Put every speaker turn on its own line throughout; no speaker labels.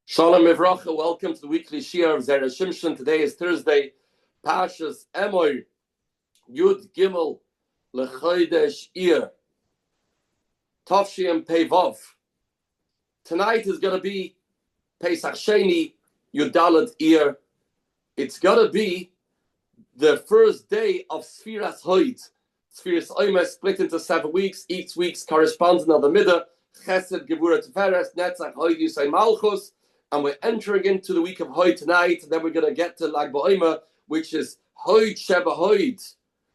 Shalom Evracha, welcome to the weekly Shir of Zera Shimshon. Today is Thursday, Pashas Emor, Yud Gimel, Lechodesh Ir, Tavshim Pevov. Tonight is going to be Pesach Sheni, Yud Dalet Ir. It's going to be the first day of Sfiras Hoid. Sfiras Omer split into 7 weeks. Each week corresponds to another midah. Chesed, Gevurah, Tiferes, Netzach, Hoid, Yisai, Malchus. And we're entering into the week of Hoid tonight. And then we're going to get to Lag BaOmer, which is Hoid Sheba Hoid,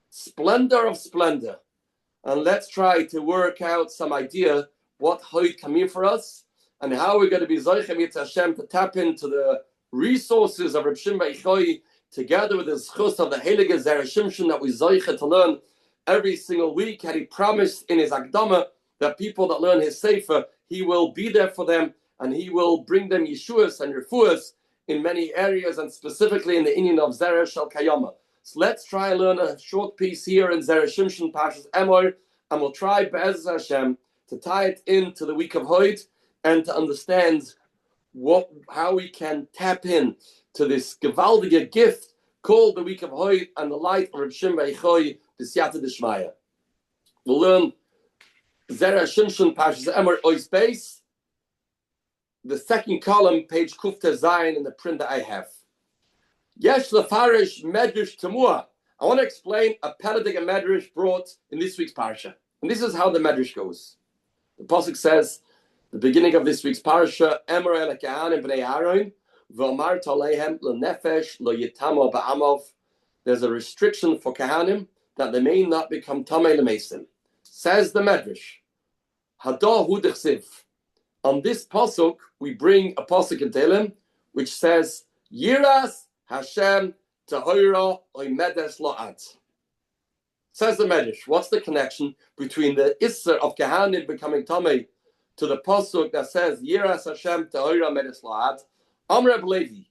splendor of splendor. And let's try to work out some idea what Hoid can mean for us and how we're going to be Zoichem Yitz Hashem to tap into the resources of Reb Shimon Eichoi together with the schus of the Heilige Zera Shimshon that we Zoiche to learn every single week. Had he promised in his Akdama that people that learn his Sefer, he will be there for them. And he will bring them Yeshuas and Refuas in many areas, and specifically in the Inyan of Zera Shel Kayama. So let's try and learn a short piece here in Zera Shimshon Pashas Emor, and we'll try Be'ez Hashem to tie it into the week of Hoid and to understand how we can tap in to this gewaldige gift called the week of Hoid and the light of Reb Shimon Eichoi, the Siyata D'Shmaya. We'll learn Zera Shimshon Pashas Emor Ois Beis. The second column, page Kufta Zayin in the print that I have. Yesh Lefarish Medrash Tamua. I want to explain a paradig Medrash brought in this week's parsha. And this is how the Medrash goes. The Pasuk says, the beginning of this week's parsha, Emor el Kahanim b'nei Aaron, v'omar toleihem l'nefesh lo yitamo ba'amov. There's a restriction for Kahanim that they may not become Tamei l'meisim. Says the Medrash, Hadah hu d'chsiv. On this pasuk, we bring a pasuk in Tehillim, which says, Yiras Hashem Tahora Oimedes La'at. Says the Medrash, what's the connection between the Isser of Kahanim becoming Tamei to the pasuk that says, Yiras Hashem Tahora Oimedes La'at? Amr Levi,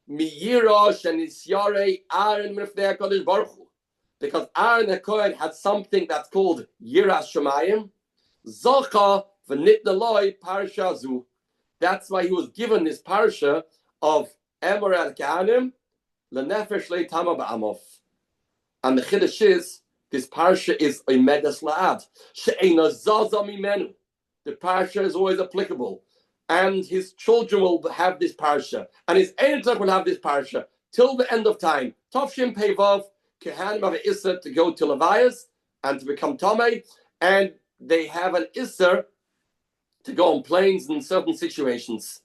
Mi Yira Shenisyare Aaron Mifnei HaKadosh Baruch Hu. Because Aaron the Kohen had something that's called Yiras Shemayim, Zocha. That's why he was given this parsha of Emor el Kahanim lenefesh leitama ba'amov. And the chiddush is this parsha is oimedes la'ad she'eina zaza mimenu. The parsha is always applicable, and his children will have this parsha, and his Eitzach will have this parsha till the end of time. Tavshim Peivav Kahanim have an Isser to go to Levias and to become Tamei, and they have an Isser to go on planes in certain situations.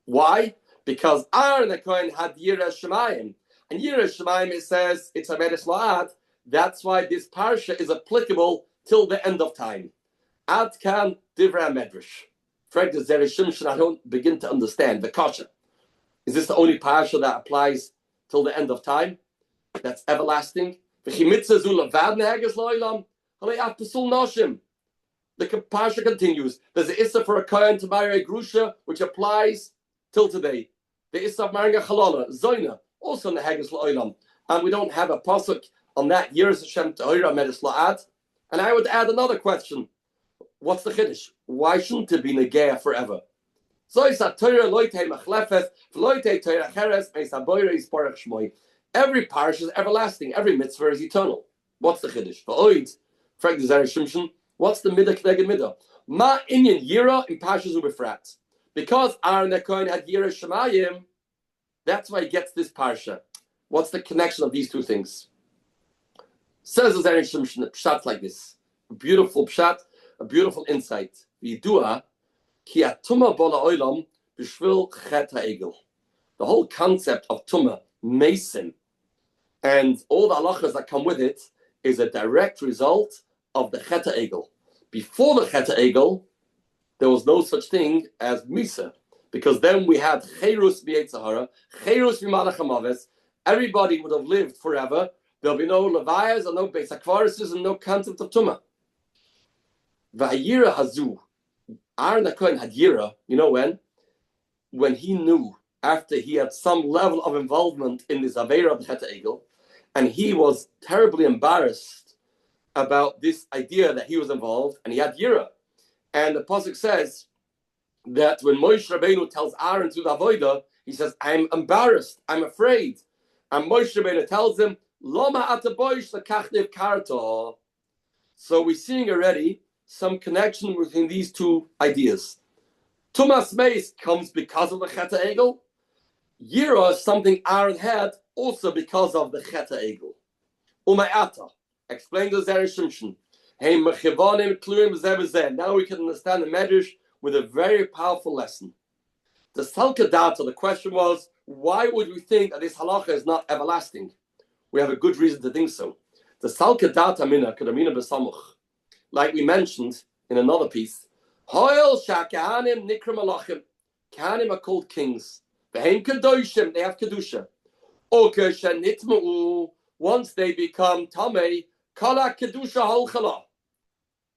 Why? Because Aaron the Kohen had Yiras Shemayim. And Yiras Shemayim, it says, it's a Medes La'ad. That's why this parsha is applicable till the end of time. Ad kan Divrei Medrash. Frank the Zera Shimshon, I don't begin to understand the kasha. Is this the only parsha that applies till the end of time? That's everlasting. The parsha continues. There's an issa for a kohen to marry a grusha, which applies till today. The issa of marrying a chalala, zoina, also in the Haggis La'olam. And we don't have a pasuk on that. Yiras Hashem Tahora Medes La'at. And I would add another question. What's the chiddush? Why shouldn't it be negea forever? Every parsha is everlasting. Every mitzvah is eternal. What's the chiddush? V'oid, Frank the Zera Shimshon, what's the midah k'neged midah? Ma inyan yira in Pashas Ubefrat. Because Aaron the Kohen had Yira Shemayim, that's why he gets this parsha. What's the connection of these two things? Says the Zera Shimshon, pshat like this. A beautiful pshat, a beautiful insight. V'yidua ki atuma bola oilam b'shvil chet ha'egel. The whole concept of tumah, mason, and all the halachas that come with it is a direct result of the Chet HaEgel. Before the Chet HaEgel, there was no such thing as Misa, because then we had Cherus B'Yetzahara, Cherus B'Malach HaMaves. Everybody would have lived forever. There'll be no Levias and no Beis HaKvaris and no concept of Tumah. V'Hayira Hazu, Aaron the Kohen had Yira, you know when? When he knew, after he had some level of involvement in this Aveira of the Chet HaEgel, and he was terribly embarrassed about this idea that he was involved, and he had Yira. And the pasuk says, that when Moshe Rabbeinu tells Aaron to the avodah, he says, "I'm embarrassed, I'm afraid," and Moshe Rabbeinu tells him, "Lama ataboish lekachnev karta." So we're seeing already some connection between these two ideas. Tumas Meis comes because of the Cheta Egel. Yira is something Aaron had also because of the Cheta Egel. Umayata explain the Zer Shimshon. Now we can understand the Medrash with a very powerful lesson. The Salka Data, the question was, why would we think that this halacha is not everlasting? We have a good reason to think so. The Salka Data Mina Kadamina Besamuch, like we mentioned in another piece, Hoil Shakahanim Nikra Malachim. Kahanim are called kings. Behem Kedoshim, they have Kedusha. Oke Shanitmu, once they become Tamei, Kala Kedusha Holchala.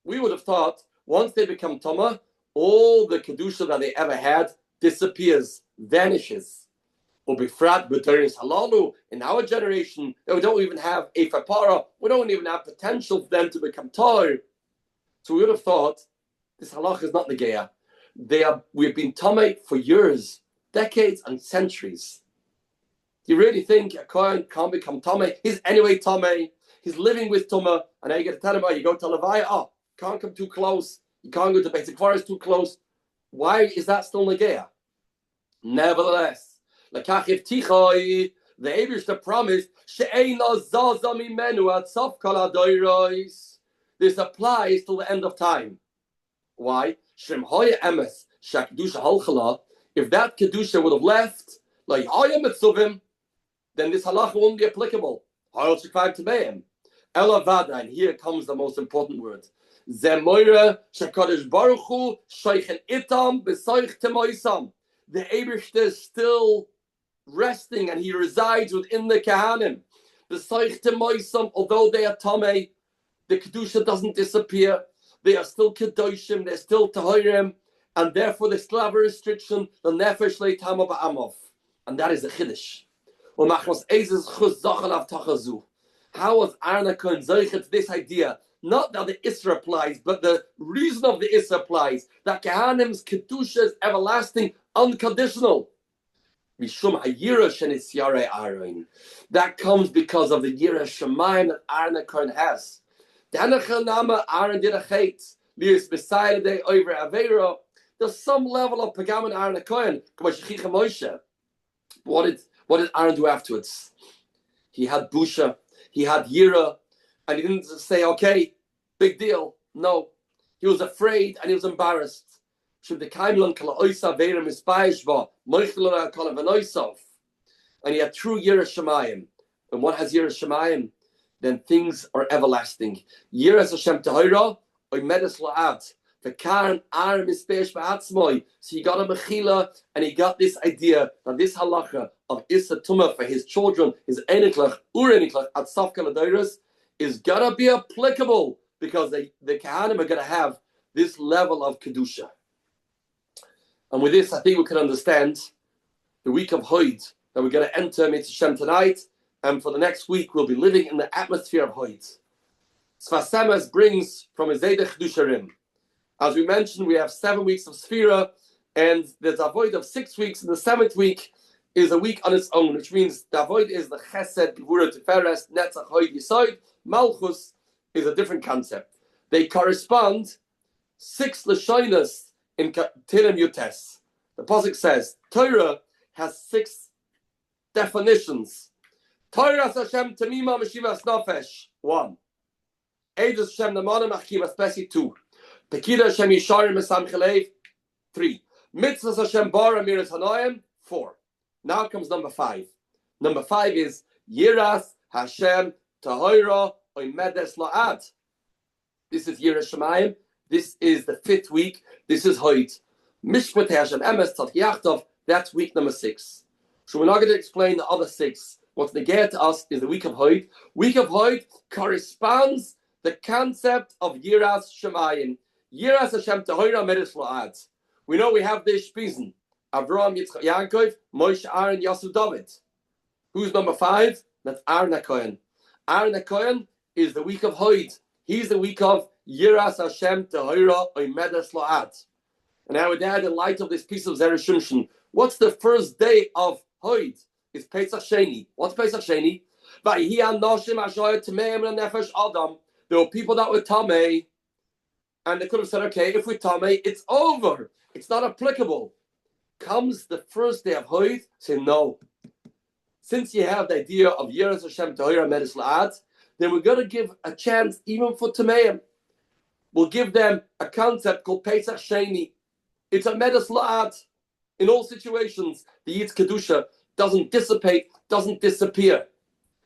We would have thought, once they become Tama, all the Kedusha that they ever had disappears, vanishes. Ubifrat B'Teris Halalu, in our generation, we don't even have a Fapara, we don't even have potential for them to become Tar. So we would have thought, this halach is not Negeya. We've been Tamei for years, decades and centuries. Do you really think a Kohen can't become Tamei? He's anyway Tamei. He's living with Tumah, and now you get to tell him, you go to Levaya, can't come too close. You can't go to basic forest too close. Why is that still Negeya? Nevertheless, L'kachif Tichoi, the Eibishter promised, She'eina zaza mimenu at sof kol hadoros. This applies till the end of time. Why? Shem hoya emes shakdusha halchala. If that kedusha would have left, like hoya mitzuvim, then this halacha won't be applicable. Hoya shekvaim tebeim. Elavada, and here comes the most important word. Zemoira shekadosh baruch hu sheichen itam b'soich temoisam. The Eibishter is still resting, and he resides within the Kahanim. B'soich temoisam, although they are tamei, the kedusha doesn't disappear. They are still kedoshim. They're still tahirim, and therefore they still have a restriction. The nefesh leitama ba'amov, and that is the chiddush. How was Aaron HaKohen zeichet to this idea? Not that the Isra applies, but the reason of the Isra applies. That Kehanim's kedusha is everlasting, unconditional. That comes because of the Yira Shemayim that Aaron HaKohen has. Aaron did a chait. There's some level of pagam in Aaron HaKohen. What did Aaron do afterwards? He had busha, he had yira, and he didn't say, okay, big deal. No. He was afraid and he was embarrassed. And he had true yira shemayim. And what has yira shemayim? Then things are everlasting. Yiras Hashem Tahira, Oimedes La'at. The Karen Aaron Mispesh Ba'atzmoi. So he got a Mechila, and he got this idea that this halacha of Issa Tumah for his children, his Eniklach, Ureniklach, at Safka Ladairas, is gonna be applicable because the Kahanim are gonna have this level of Kedusha. And with this, I think we can understand the week of Hoid that we're gonna enter Mitzvah Shem tonight. And for the next week, we'll be living in the atmosphere of Hoyt. Sfas Emes brings from Ezedech Dusharim. As we mentioned, we have 7 weeks of Sphira, and there's a void of 6 weeks, and the 7th week is a week on its own, which means the void is the Chesed, Gevura, Tiferes, Netzach, Hoyt, Yisoid. Malchus is a different concept. They correspond 6 Lashonas in Tilim Yutes. The Pasuk says, Torah has 6 definitions. Torah Hashem Tamima Meshivas Nafesh 1. Eidos Hashem Namanim Achivas Pesi 2. Pekida Hashem Yisharim Mesam Chalev 3. Mitzvahs Hashem Bara Miras Hanayim 4. Now comes number 5. Number 5 is Yiras Hashem Tahira Oimedes La'ad. This is Yiras Shemayim. This is the 5th week. This is Hoyt. Mishpat Hashem Emes Tat Yachtov. That's week number 6. So we're not going to explain the other 6. What's negated to us is the week of Hoyt. Week of Hoyt corresponds the concept of Yiras Shemayim. Yiras Hashem Tahira Medes La'ad. We know we have the Shpizin. Avraham, Yitzchak, Yaakov, Moshe, Aaron, Yosef, David. Who's number 5? That's Aaron HaKohen. Aaron HaKohen is the week of Hoyt. He's the week of Yiras Hashem Tahira Medes La'ad. And I would add, in light of this piece of Zera Shimshon, what's the first day of Hoid? It's Pesach Sheni. What's Pesach Sheni? There were people that were Tameh, and they could have said, okay, if we're Tameh, it's over. It's not applicable. Comes the first day of Hoid, say no. Since you have the idea of Yeres Hashem Tahira Medis La'ad, then we're going to give a chance even for Tameim. We'll give them a concept called Pesach Sheni. It's a Medis La'ad. In all situations, the Yitz Kedusha doesn't dissipate, doesn't disappear.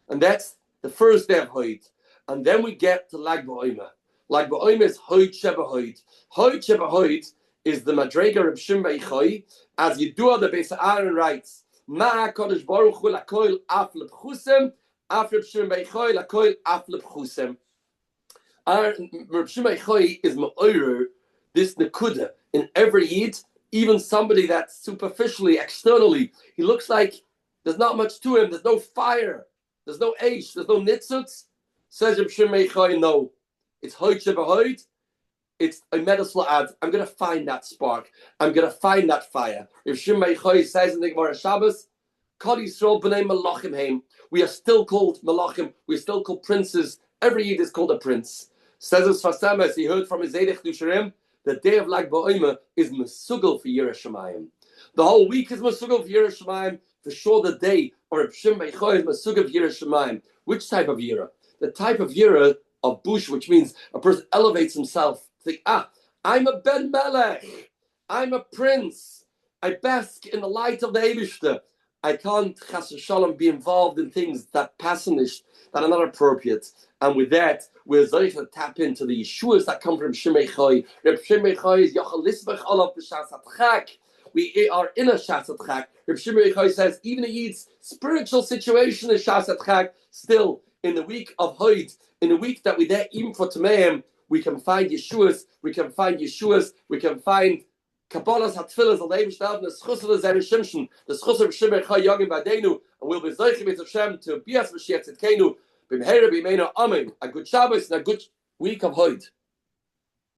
And that's the first day of Hoid. And then we get to Lag BaOmer. Lag BaOmer is Hoid Sheba Hoid. Hoid Sheba Hoid is the Madrega Reb Shimon Beichai, as Yidua the Beis Aaron writes, Ma HaKadosh Baruch Hu Lakoil Af Lebchusem, Af Reb Shimon Beichai Lakoil Af Lebchusem. Reb Shimon Beichai is Ma'orer, this Nekuda, in every Yid, even somebody that's superficially, externally, he looks like there's not much to him, there's no fire, there's no Eish, there's no Nitzutz. Says Reb Shimon Beichai, no. It's Hoid Sheba Hoid. It's a Medis La'ad. I'm going to find that spark. I'm going to find that fire. Reb Shimon Beichai says in the Gemara Shabbos, Kol Yisrael b'nei Malachim heim. We are still called Malachim. We are still called princes. Every Yid is called a prince. Says as Fasam, as he heard from his Zedek Dusharim, the day of Lag BaOmer is Mesugel for Yiras Shamayim. The whole week is Mesugel for Yiras Shamayim. For sure, the day of Reb Shimon Beichai is Mesugel for Yiras Shamayim. Which type of Yira? The type of Yira of Bush, which means a person elevates himself. Think, I'm a Ben Melech. I'm a prince. I bask in the light of the Eibishter. I can't, chas v'shalom, be involved in things that passanish, that are not appropriate. And with that, we're going to tap into the Yeshuas that come from Shimon Beichai. Reb Shimon Beichai is Yochel Lisbech Olav B'Shas HaTchak. We are in a Shas HaTchak. Reb Shimon Beichai says, even a Yid's spiritual situation is Shas HaTchak. Still, in the week of Hoid, in the week that we're there, even for Tameim, we can find Yeshuas, we can find Kabbalah's Hatfilas, the Leib Shtav, the Schus of the Zeri Shimshon, the Schus of Shimon Beichai Yogim Badenu, and we'll be Zeichim with Hashem to Bias Mashiach Tzidkenu, B'mheira B'meinu Amen. A good Shabbos and a good week of Hoid.